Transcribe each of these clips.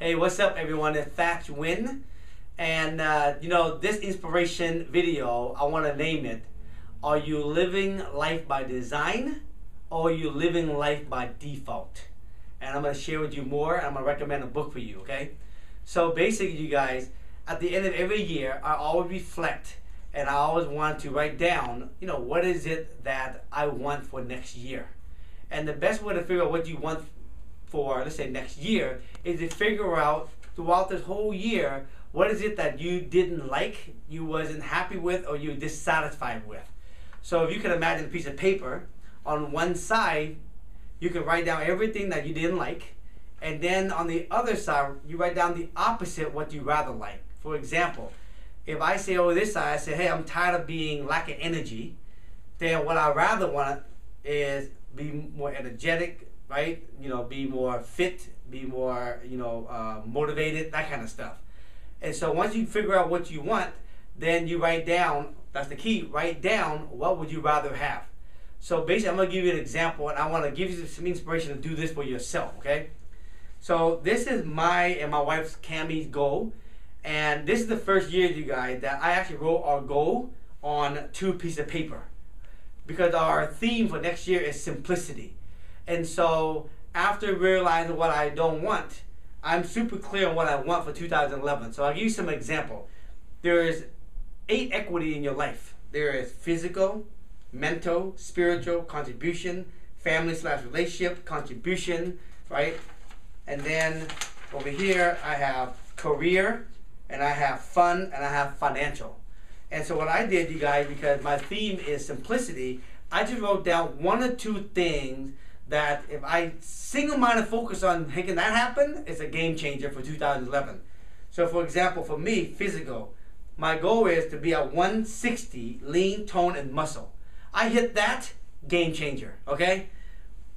Hey, what's up everyone? It's Thatch Win. And this inspiration video, I want to name it, Are You Living Life by Design or Are You Living Life by Default? And I'm going to share with you more, and I'm going to recommend a book for you, okay? So basically, you guys, at the end of every year, I always reflect and I always want to write down, what is it that I want for next year? And the best way to figure out what you want for, let's say, next year, is to figure out throughout this whole year, what is it that you didn't like, you wasn't happy with, or you were dissatisfied with. So if you can imagine a piece of paper, on one side, you can write down everything that you didn't like, and then on the other side, you write down the opposite, what you rather like. For example, if I say over this side, I say, hey, I'm tired of being lacking energy, then what I rather want is be more energetic, right? Be more fit, be more, motivated, that kind of stuff. And so once you figure out what you want, then you write down, that's the key, write down what would you rather have. So basically, I'm going to give you an example, and I want to give you some inspiration to do this for yourself, okay? So this is my and my wife's Cammie's goal, and this is the first year, you guys, that I actually wrote our goal on 2 pieces of paper, because our theme for next year is simplicity. And so after realizing what I don't want, I'm super clear on what I want for 2011. So I'll give you some example. There is 8 equity in your life. There is physical, mental, spiritual, contribution, family/relationship, contribution, right? And then over here I have career, and I have fun, and I have financial. And so what I did, you guys, because my theme is simplicity, I just wrote down 1 or 2 things that if I single-minded focus on making that happen, it's a game changer for 2011. So for example, for me, physical, my goal is to be at 160 lean, tone, and muscle. I hit that, game changer, okay?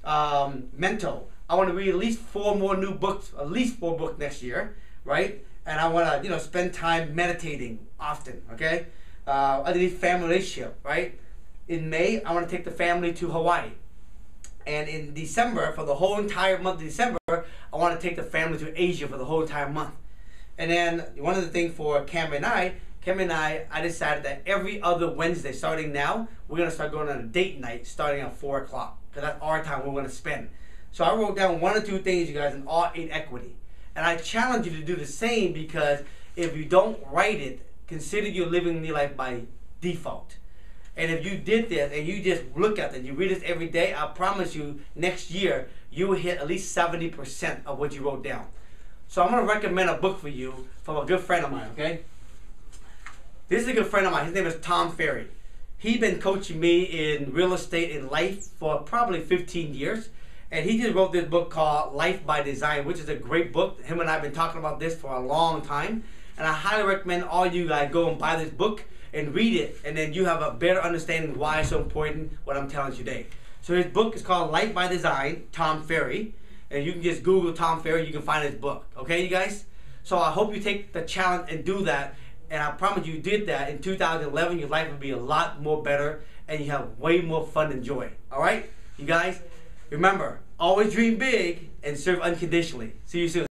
Mental, I want to read at least 4 more new books, at least 4 books next year, right? And I want to, spend time meditating often, okay? I need family relationship, right? In May, I want to take the family to Hawaii. And in December, for the whole entire month of December, I want to take the family to Asia for the whole entire month. And then one of the things for Cam and I decided that every other Wednesday, starting now, we're going to start going on a date night starting at 4 o'clock. Because that's our time we're going to spend. So I wrote down 1 or 2 things, you guys, in all 8 equity. And I challenge you to do the same, because if you don't write it, consider you're living your life by default. And if you did this and you just look at it, you read this every day, I promise you next year you will hit at least 70% of what you wrote down. So I'm going to recommend a book for you from a good friend of mine, okay? This is a good friend of mine. His name is Tom Ferry. He's been coaching me in real estate and life for probably 15 years. And he just wrote this book called Life by Design, which is a great book. Him and I have been talking about this for a long time. And I highly recommend all you guys go and buy this book and read it, and then you have a better understanding why it's so important what I'm telling you today. So his book is called Life by Design, Tom Ferry, and you can just Google Tom Ferry, you can find his book. Okay, you guys? So I hope you take the challenge and do that, and I promise you did that. In 2011, your life will be a lot more better, and you have way more fun and joy. All right, you guys? Remember, always dream big and serve unconditionally. See you soon.